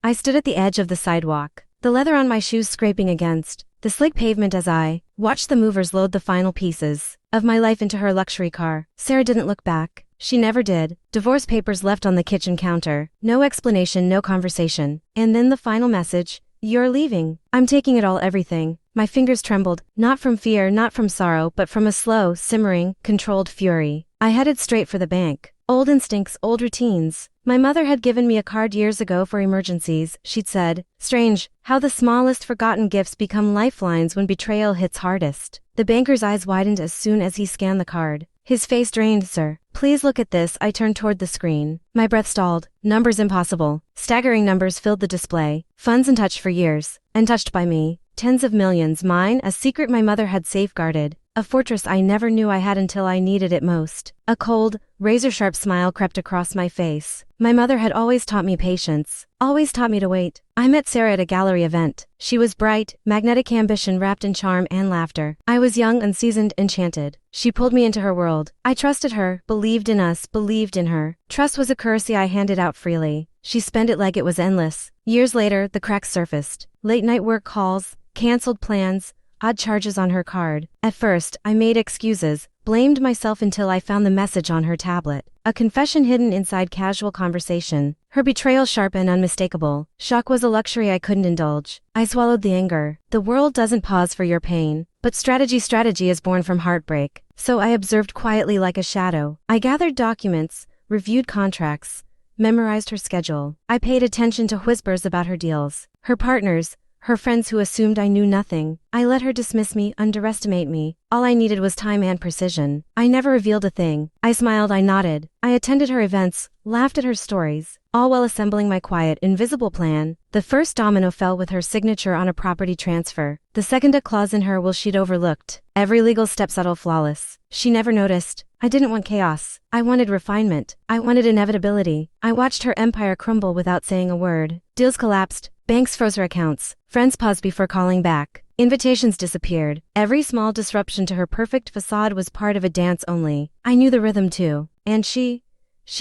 I stood at the edge of the sidewalk, the leather on my shoes scraping against the slick pavement as I watched the movers load the final pieces of my life into her luxury car. Sarah didn't look back. She never did. Divorce papers left on the kitchen counter. No explanation, no conversation. And then the final message: "You're leaving." I'm taking it all, everything. My fingers trembled, not from fear, not from sorrow, but from a slow, simmering, controlled fury. I headed straight for the bank. Old instincts, old routines. My mother had given me a card years ago for emergencies, she'd said. Strange, how the smallest forgotten gifts become lifelines when betrayal hits hardest. The banker's eyes widened as soon as he scanned the card. His face drained. "Sir, please look at this." I turned toward the screen. My breath stalled. Numbers impossible. Staggering numbers filled the display. Funds untouched for years. Untouched by me. Tens of millions, mine, a secret my mother had safeguarded. A fortress I never knew I had until I needed it most. A cold, razor-sharp smile crept across my face. My mother had always taught me patience. Always taught me to wait. I met Sarah at a gallery event. She was bright, magnetic ambition wrapped in charm and laughter. I was young, unseasoned, enchanted. She pulled me into her world. I trusted her, believed in us, believed in her. Trust was a currency I handed out freely. She spent it like it was endless. Years later, the cracks surfaced. Late-night work calls, canceled plans, odd charges on her card. At first, I made excuses, blamed myself until I found the message on her tablet. A confession hidden inside casual conversation. Her betrayal sharp and unmistakable. Shock was a luxury I couldn't indulge. I swallowed the anger. The world doesn't pause for your pain. But strategy is born from heartbreak. So I observed quietly like a shadow. I gathered documents, reviewed contracts, memorized her schedule. I paid attention to whispers about her deals, her partners, her friends who assumed I knew nothing. I let her dismiss me, underestimate me. All I needed was time and precision. I never revealed a thing. I smiled, I nodded. I attended her events, laughed at her stories, all while assembling my quiet, invisible plan. The first domino fell with her signature on a property transfer. The second, a clause in her will she'd overlooked. Every legal step subtle, flawless. She never noticed. I didn't want chaos. I wanted refinement. I wanted inevitability. I watched her empire crumble without saying a word. Deals collapsed. Banks froze her accounts. Friends paused before calling back. Invitations disappeared. Every small disruption to her perfect facade was part of a dance only. I knew the rhythm too. And she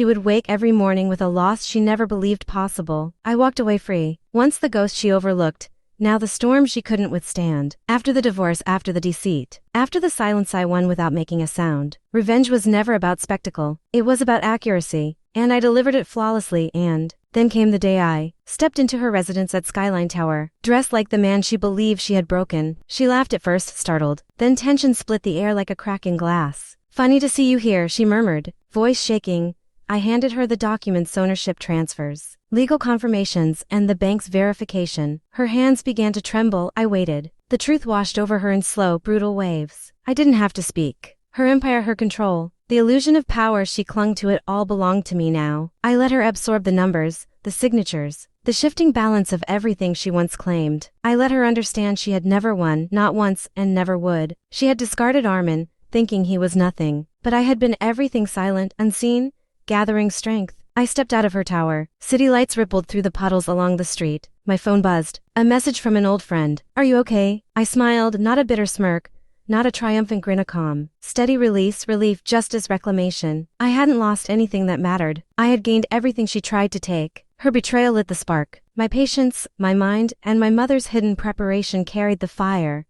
would wake every morning with a loss she never believed possible. I walked away free. Once the ghost she overlooked, now the storm she couldn't withstand. After the divorce, after the deceit, after the silence I won without making a sound. Revenge was never about spectacle. It was about accuracy. And I delivered it flawlessly. And then came the day I stepped into her residence at Skyline Tower, dressed like the man she believed she had broken. She laughed at first, startled. Then tension split the air like a crack in glass. "Funny to see you here," she murmured, voice shaking. I handed her the documents, ownership transfers, legal confirmations, and the bank's verification. Her hands began to tremble. I waited. The truth washed over her in slow, brutal waves. I didn't have to speak. Her empire, her control, the illusion of power she clung to, it all belonged to me now. I let her absorb the numbers, the signatures, the shifting balance of everything she once claimed. I let her understand she had never won, not once, and never would. She had discarded Armin, thinking he was nothing. But I had been everything, silent, unseen, gathering strength. I stepped out of her tower. City lights rippled through the puddles along the street. My phone buzzed. A message from an old friend. "Are you okay?" I smiled, not a bitter smirk, not a triumphant grin, a calm, steady release, relief, justice, reclamation. I hadn't lost anything that mattered. I had gained everything she tried to take. Her betrayal lit the spark. My patience, my mind, and my mother's hidden preparation carried the fire.